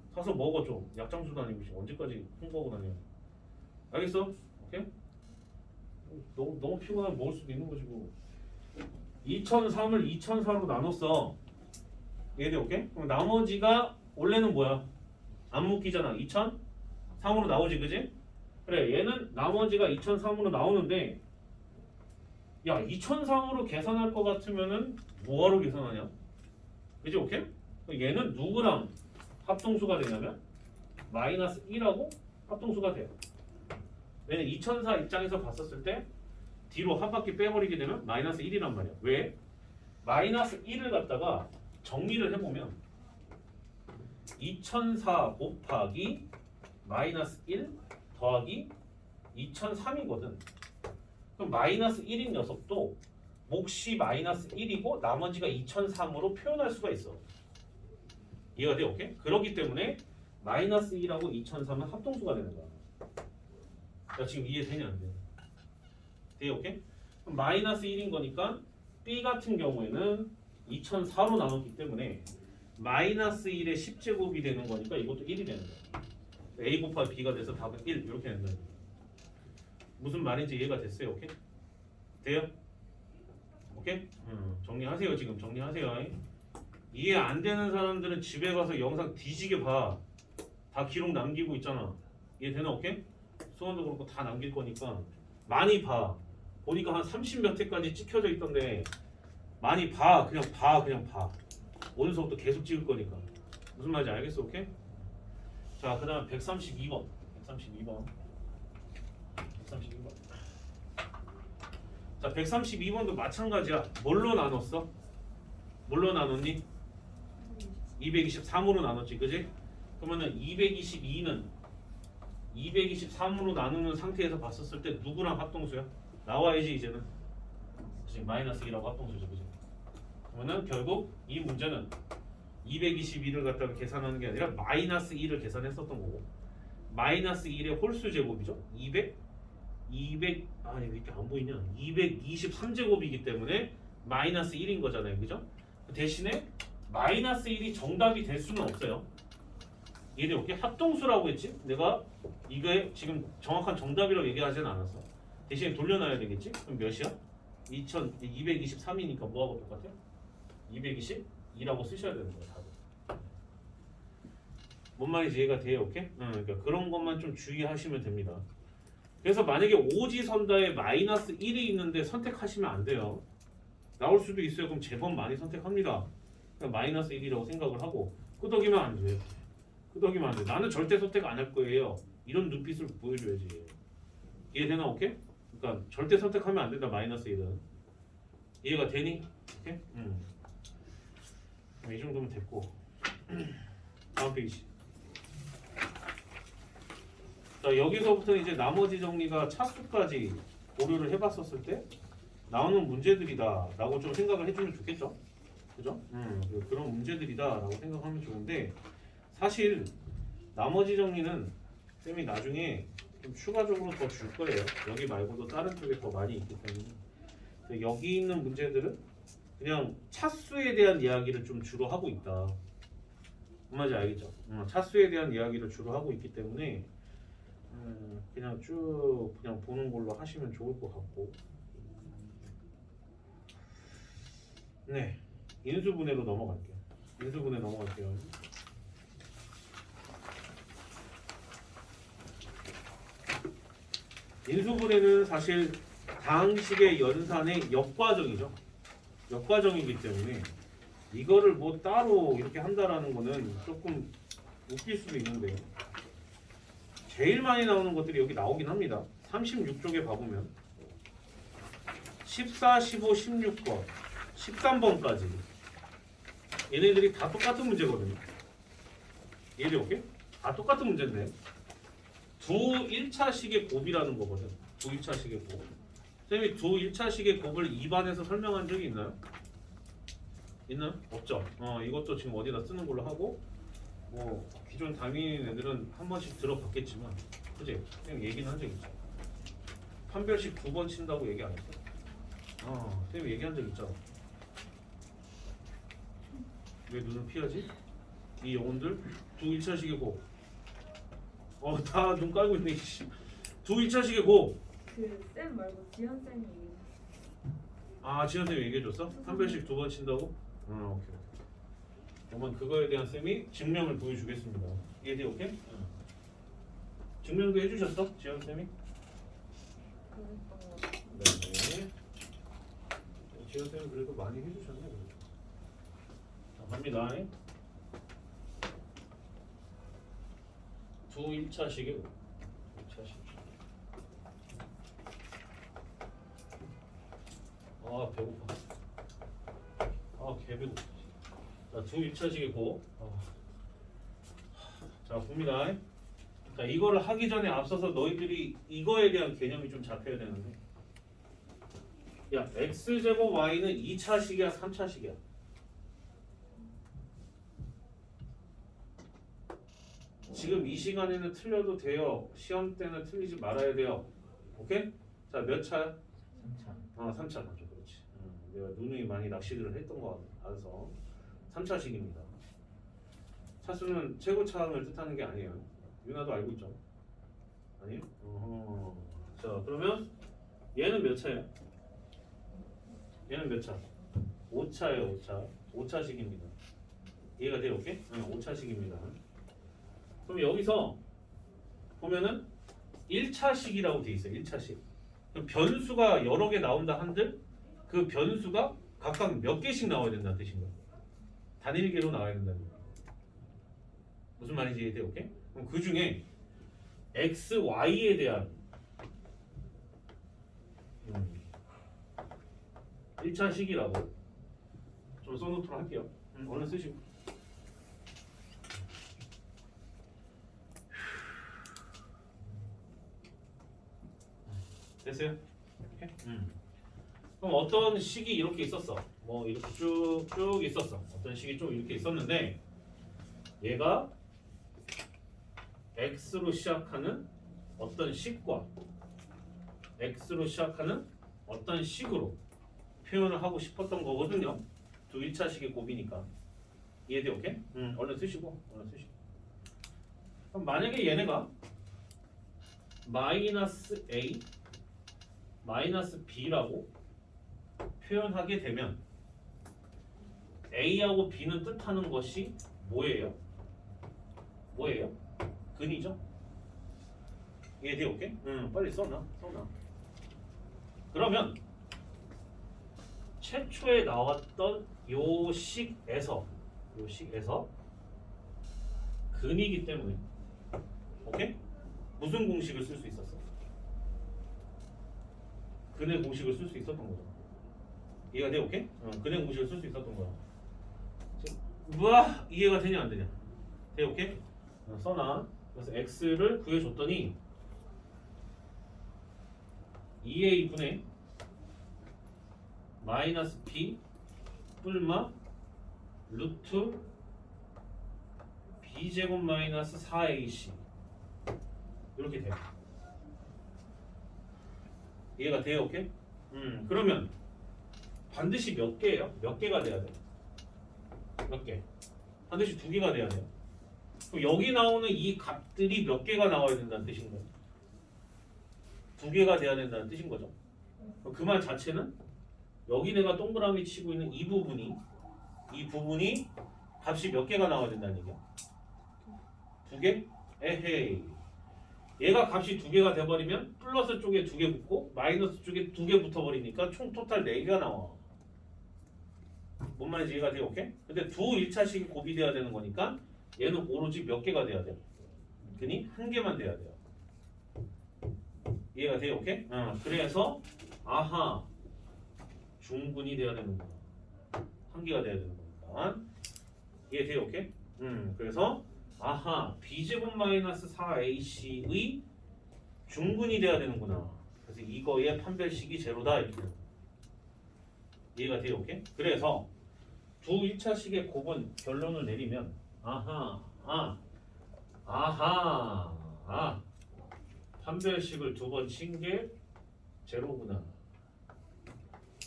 사서 먹어 좀. 약장수도 아니고 언제까지 홍보하고 다녀. 알겠어? 오케이? 너무 피곤하면 먹을 수도 있는 거지 뭐. 2003을 2004로 나눴어. 이해돼? 오케이? 그럼 나머지가 원래는 뭐야? 안 묶이잖아. 2003으로 나오지 그지? 그래 얘는 나머지가 2003으로 나오는데 야 2003으로 계산할 것 같으면은 뭐하러 계산하냐? 그지? 오케이? 얘는 누구랑 합동수가 되냐면 마이너스 1하고 합동수가 돼요. 왜냐면 2004 입장에서 봤었을 때 뒤로 한 바퀴 빼버리게 되면 마이너스 1이란 말이야. 왜? 마이너스 1을 갖다가 정리를 해보면 2004 곱하기 마이너스 1 더하기 2003이거든. 그럼 마이너스 1인 녀석도 몫이 마이너스 1이고 나머지가 2003으로 표현할 수가 있어. 이해가 돼? 오케이? 그렇기 때문에 마이너스 1하고 2003은 합동수가 되는 거야. 야 지금 이해되냐 안 돼? 돼? 오케이? 그럼 마이너스 1인 거니까 B 같은 경우에는 2004로 나눴기 때문에 마이너스 1의 10제곱이 되는 거니까 이것도 1이 되는 거야. A 곱하기 B가 돼서 답은 1 이렇게 된다. 무슨 말인지 이해가 됐어요? 오케이? 돼요? 오케이? 정리하세요. 지금 정리하세요. 이해 안 되는 사람들은 집에 가서 영상 뒤지게 봐. 다 기록 남기고 있잖아. 이해되나? 오케이? 수원도 그렇고 다 남길 거니까 많이 봐. 보니까 한 30몇 회까지 찍혀져 있던데 많이 봐. 그냥 봐. 오늘 수업도 계속 찍을 거니까. 무슨 말인지 알겠어? 오케이? 자, 그 다음 132번. 자, 132번도 마찬가지야. 뭘로 나눴어? 뭘로 나눴니? 223으로 나눴지, 그지? 그러면은 222는 223으로 나누는 상태에서 봤었을 때 누구랑 합동수야? 나와야지 이제는. 지금 마이너스 1하고 합동수죠, 그지? 그러면은 결국 이 문제는 222를 갖다가 계산하는 게 아니라 마이너스 2를 계산했었던 거고 마이너스 1의 홀수 제곱이죠. 200 아니 왜 이렇게 안 보이냐? 223제곱이기 때문에 마이너스 1인 거잖아요, 그죠? 대신에 마이너스 1이 정답이 될 수는 없어요. 얘네 이렇게 합동수라고 했지? 내가 이게 지금 정확한 정답이라고 얘기하지는 않았어. 대신에 돌려놔야 되겠지? 그럼 몇이야? 223이니까 뭐하고 똑같아? 222라고 쓰셔야 되는 거야, 답을. 뭔 말인지 이해가 돼요, 오케이? 그러니까 그런 것만 좀 주의하시면 됩니다. 그래서 만약에 오지선다에 마이너스 1이 있는데 선택하시면 안 돼요. 나올 수도 있어요. 그럼 제법 많이 선택합니다. 그냥 마이너스 1이라고 생각을 하고 끄덕이면 안 돼요. 끄덕이면 안 돼. 나는 절대 선택 안 할 거예요. 이런 눈빛을 보여줘야지. 이해되나? 오케이? 그러니까 절대 선택하면 안 된다. 마이너스 1은. 이해가 되니? 오케이? 이 정도면 됐고 다음 페이지. 자, 여기서부터 이제 나머지 정리가 차수까지 고려를 해봤었을 때 나오는 문제들이다 라고 좀 생각을 해주면 좋겠죠? 그죠? 그런 문제들이다라고 생각하면 좋은데 사실 나머지 정리는 쌤이 나중에 좀 추가적으로 더 줄 거예요. 여기 말고도 다른 쪽에 더 많이 있기 때문에. 그래서 여기 있는 문제들은 그냥 차수에 대한 이야기를 좀 주로 하고 있다. 뭔 말인지 알겠죠? 차수에 대한 이야기를 주로 하고 있기 때문에 그냥 쭉 그냥 보는 걸로 하시면 좋을 것 같고. 네, 인수분해로 넘어갈게요. 인수분해 넘어갈게요. 인수분해는 사실 다항식의 연산의 역과정이죠. 역과정이기 때문에 이거를 뭐 따로 이렇게 한다라는 거는 조금 웃길 수도 있는데요. 제일 많이 나오는 것들이 여기 나오긴 합니다. 36쪽에 봐보면 14, 15, 16번, 13번까지 얘네들이 다 똑같은 문제거든요. 이해돼 오케이? 다 똑같은 문제인데 두 1차식의 곱이라는 거거든. 두 1차식의 곱. 선생님이 두 1차식의 곱을 2반에서 설명한 적이 있나요? 있나요? 없죠. 이것도 지금 어디다 쓰는 걸로 하고 뭐 기존 담임인 애들은 한 번씩 들어봤겠지만 그지? 그냥 얘기는 한 적 있죠. 판별식 2번 친다고 얘기 안 했어? 선생님 얘기한 적 있잖아. 왜 눈을 피하지? 이 영혼들 두 1차식의 곱. 다 눈 깔고 있네. 두 1차식의 곱. 쌤 말고 지현 쌤이 지현 쌤이 얘기해줬어? 판별식 2번 친다고? 오케이. 그러면 그거에 대한 쌤이 증명을 보여주겠습니다. 이해돼 오케이? 증명도 해주셨어? 지현 쌤이? 그랬던 것 같아요. 네. 지현 쌤은 그래도 많이 해주셨네. 그래도. 자, 갑니다. 두 1차식의 1차식. 배고파. 개배고파. 자, 두 1차식의 곱. 자, 봅니다. 자, 이거를 하기 전에 앞서서 너희들이 이거에 대한 개념이 좀 잡혀야 되는데. 야, x제곱 y는 2차식이야, 3차식이야? 지금 이 시간에는 틀려도 돼요. 시험 때는 틀리지 말아야 돼요. 오케이? 자, 몇 차야? 3차. 3차 맞죠, 그렇지. 내가 누누이 많이 낚시를 했던 거 알아서 3차식입니다. 차수는 최고차항을 뜻하는 게 아니에요. 유나도 알고 있죠? 아니에요? 자, 그러면 얘는 몇 차예요? 얘는 몇 차? 5차예요, 5차. 5차식입니다. 이해가 돼요, 오케이? 5차식입니다. 그럼 여기서 보면은 1차식이라고 돼 있어요. 1차식. 변수가 여러 개 나온다 한들 그 변수가 각각 몇 개씩 나와야 된다는 뜻인가요? 단일계로 나와야 된다는 거예요. 무슨 말인지 이해돼요? 오케이? 그럼 그 중에 x, y에 대한 1차식이라고 좀 써놓도록 할게요. 얼른 쓰시고. 됐어요? 오케이? 그럼 어떤 식이 이렇게 있었어. 뭐 이렇게 쭉쭉 있었어. 어떤 식이 좀 이렇게 있었는데 얘가 x로 시작하는 어떤 식과 x로 시작하는 어떤 식으로 표현을 하고 싶었던 거거든요. 두 1차식의 곱이니까. 이해돼? 오케이? 얼른 쓰시고. 그럼 만약에 얘네가 마이너스 a 마이너스 b라고 표현하게 되면 a하고 b는 뜻하는 것이 뭐예요? 뭐예요? 근이죠? 이해돼? 오케이? 빨리 써놔. 그러면 최초에 나왔던 요 식에서 근이기 때문에 오케이? 무슨 공식을 쓸 수 있었어? 근의 공식을 쓸 수 있었던 거죠. 이해가 돼? 오케이? 근의 공식을 쓸 수 있었던 거야. 우와! 이해가 되냐 안 되냐? 돼? 오케이? 써놔. 그래서 x를 구해줬더니 2a분의 마이너스 b 뿔마 루트 b제곱 마이너스 4ac 이렇게 돼요. 이해가 돼요? 오케이? 그러면 반드시 몇 개예요? 몇 개가 돼야 돼요? 몇 개? 반드시 2개가 돼야 돼요. 그럼 여기 나오는 이 값들이 몇 개가 나와야 된다는 뜻인 거예요. 2개가 돼야 된다는 뜻인 거죠. 그 말 자체는 여기 내가 동그라미 치고 있는 이 부분이 값이 몇 개가 나와야 된다는 얘기야. 2개? 에헤이. 얘가 값이 2개가 돼버리면 플러스 쪽에 2개 붙고 마이너스 쪽에 2개 붙어버리니까 총 토탈 4개가 나와. 뭔 말인지 이해가 돼요? 오케이? 근데 두 1차식이 곱이돼야 되는 거니까 얘는 오로지 몇 개가 돼야 돼요? 그니 1개만 돼야 돼요. 이해가 돼요? 오케이? 그래서 아하 중분이 돼야 되는구나. 1개가 돼야 되는 거니까. 이해 돼요? 오케이? 그래서 아하 b제곱 마이너스 4ac의 중분이 돼야 되는구나. 그래서 이거의 판별식이 제로다 이렇게 되는 거예요. 이해가 돼요? 오케이? 그래서 두 1차식의 곱은 결론을 내리면 판별식을 2번 친 게 제로구나.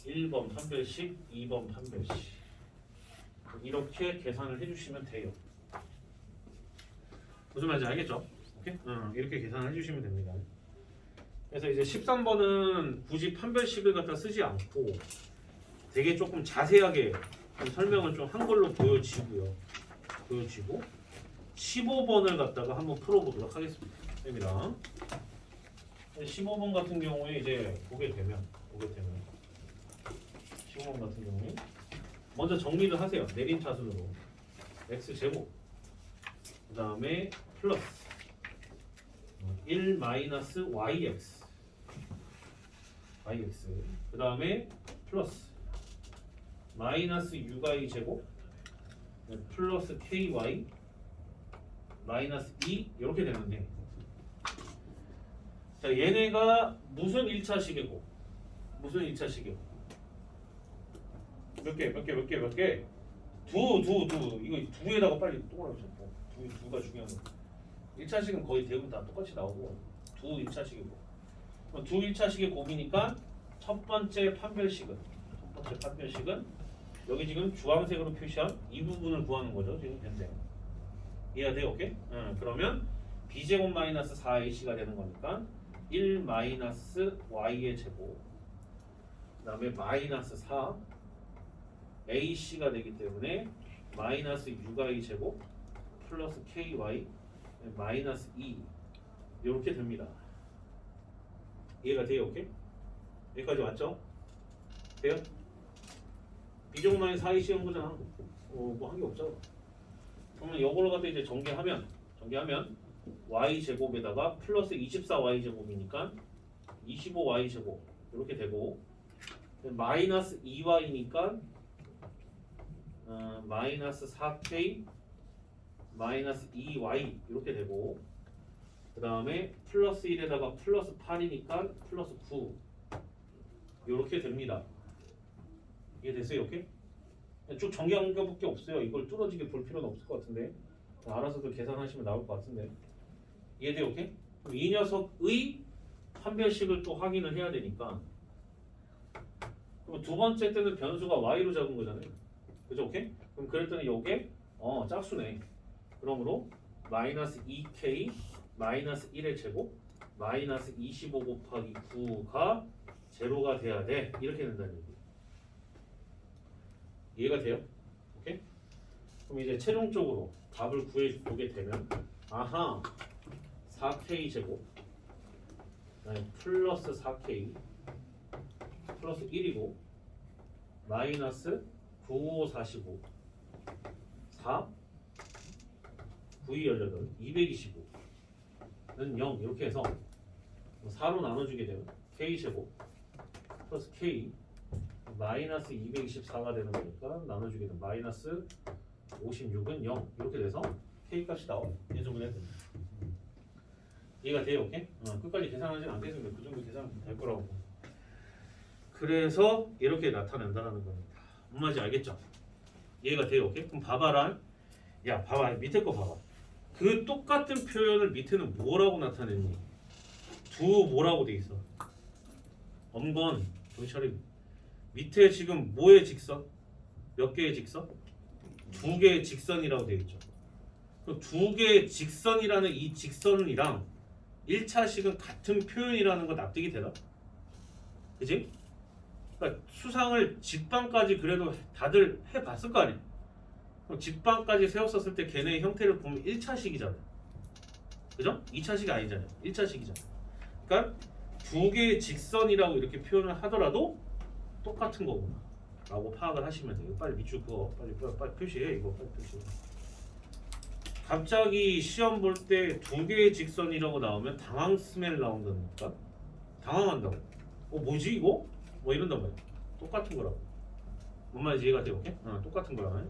1번 판별식, 2번 판별식 이렇게 계산을 해주시면 돼요. 무슨 말인지 알겠죠? 오케이? 이렇게 계산을 해주시면 됩니다. 그래서 이제 13번은 굳이 판별식을 갖다 쓰지 않고 되게 조금 자세하게 좀 설명을 좀 한 걸로 보여지고 15번을 갖다가 한번 풀어보도록 하겠습니다. 15번 같은 경우에 이제 보게 되면 15번 같은 경우에 먼저 정리를 하세요. 내림 차순으로 x제곱 그 다음에 플러스 1 마이너스 yx 그 다음에 플러스 마이너스 6y 제곱 플러스 ky 마이너스 2 이렇게 되는데 자 얘네가 무슨 1차식이고 무슨 1차식이고 몇 개 두 이거 두에다가 빨리 동그라미 쳐. 두가 중요한 거. 1차식은 거의 대부분 다 똑같이 나오고 두 1차식이고 두 1차식의 곱이니까 첫 번째 판별식은 여기 지금 주황색으로 표시한 이 부분을 구하는 거죠. 지금 현재 이해가 돼요? 오케이? 그러면 b제곱 마이너스 4ac가 되는 거니까 1 마이너스 y의 제곱 그 다음에 마이너스 4 ac가 되기 때문에 마이너스 6y 제곱 플러스 ky 마이너스 2 이렇게 됩니다. 이해가 돼요? 오케이? 여기까지 왔죠? 돼요? b제곱 마이너스 4ac 한 거잖아. 뭐 한 게 없죠. 그러면 이걸로 갖다 이제 전개하면 y 제곱에다가 플러스 24y 제곱이니까 25y 제곱 이렇게 되고 마이너스 2y니까 마이너스 4k 마이너스 2y 이렇게 되고 그 다음에 플러스 1에다가 플러스 8이니까 플러스 9 이렇게 됩니다. 이해 됐어요? 오케이? 쭉 정리한 것밖에 없어요. 이걸 뚫어지게 볼 필요는 없을 것 같은데 알아서도 계산하시면 나올 것 같은데 이해돼요? 오케이? 그럼 이 녀석의 판별식을 또 확인을 해야 되니까 그럼 두 번째 때는 변수가 y로 잡은 거잖아요. 그죠? 오케이? 그럼 그랬더니 요게 짝수네. 그러므로 마이너스 2k 마이너스 1의 제곱 마이너스 25 곱하기 9가 제로가 돼야 돼. 이렇게 된다는 얘기예요. 이해가 돼요? 오케이? 그럼 이제 최종적으로 답을 구해보게 되면 4k 제곱 플러스 4k 플러스 1이고 마이너스 95, 45 4 92, 18 225는 0 이렇게 해서 4로 나눠주게 되면 k제곱 플러스 k 마이너스 224가 되는 거니까 나눠주게 되면 마이너스 56은 0 이렇게 돼서 k 값이 나와요. 이 정도 해야 됩니다. 이해가 돼요? 오케이? 끝까지 계산하진 않겠습니다. 그 정도 계산은 될 거라고. 그래서 이렇게 나타낸다는 겁니다. 뭔 말인지 알겠죠? 이해가 돼요? 오케이? 그럼 봐봐라. 야, 봐봐. 밑에 거 봐봐. 그 똑같은 표현을 밑에는 뭐라고 나타냈니? 두 뭐라고 돼 있어? 엄건 정찰이 밑에 지금 뭐의 직선? 몇 개의 직선? 두 개의 직선이라고 돼 있죠. 그 두 개의 직선이라는 이 직선이랑 1차식은 같은 표현이라는 거 납득이 되나? 그지? 그러니까 수상을 직방까지 그래도 다들 해봤을 거 아니야? 그럼 직방까지 세웠었을 때 걔네의 형태를 보면 1차식이잖아. 그죠? 2차식이 아니잖아요. 1차식이잖아. 그러니까 두 개의 직선이라고 이렇게 표현을 하더라도 똑같은 거구나 라고 파악을 하시면 돼요. 빨리 밑줄 그거 빨리 표시해. 이거 빨리 표시해. 갑자기 시험 볼 때 두 개의 직선이라고 나오면 당황 스멜 나온다니까. 당황한다고. 뭐지 이거? 뭐 이런단 말이야. 똑같은 거라고. 뭔 말인지 이해가 돼? 오케이? 똑같은 거야.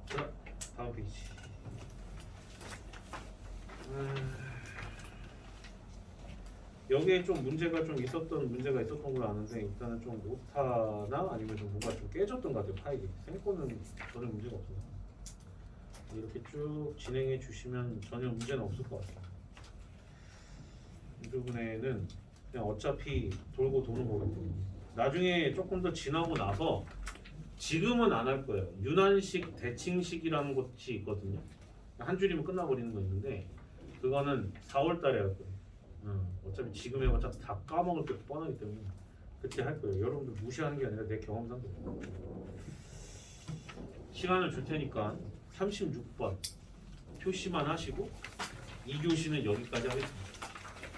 자, 다음 페이지. 여기에 좀 문제가 좀 있었던 문제가 있었던 걸 아는데 일단은 좀 오타나 아니면 좀 뭔가 좀 깨졌던 것 같아요. 파일이. 생각보는 전혀 문제가 없어요. 이렇게 쭉 진행해 주시면 전혀 문제는 없을 것 같아요. 이 부분에는 그냥 어차피 돌고 도는 거거든요. 나중에 조금 더 지나고 나서 지금은 안 할 거예요. 윤환식, 대칭식이라는 것이 있거든요. 한 줄이면 끝나버리는 거 있는데 그거는 4월 달에 할 거예요. 어차피 지금 해봤자 다 까먹을 게 뻔하기 때문에 그때 할 거예요. 여러분들 무시하는 게 아니라 내 경험상 시간을 줄 테니까 36번 표시만 하시고 2교시는 여기까지 하겠습니다.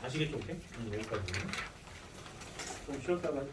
아시겠죠? 오케이? 여기까지. 좀 쉬었다가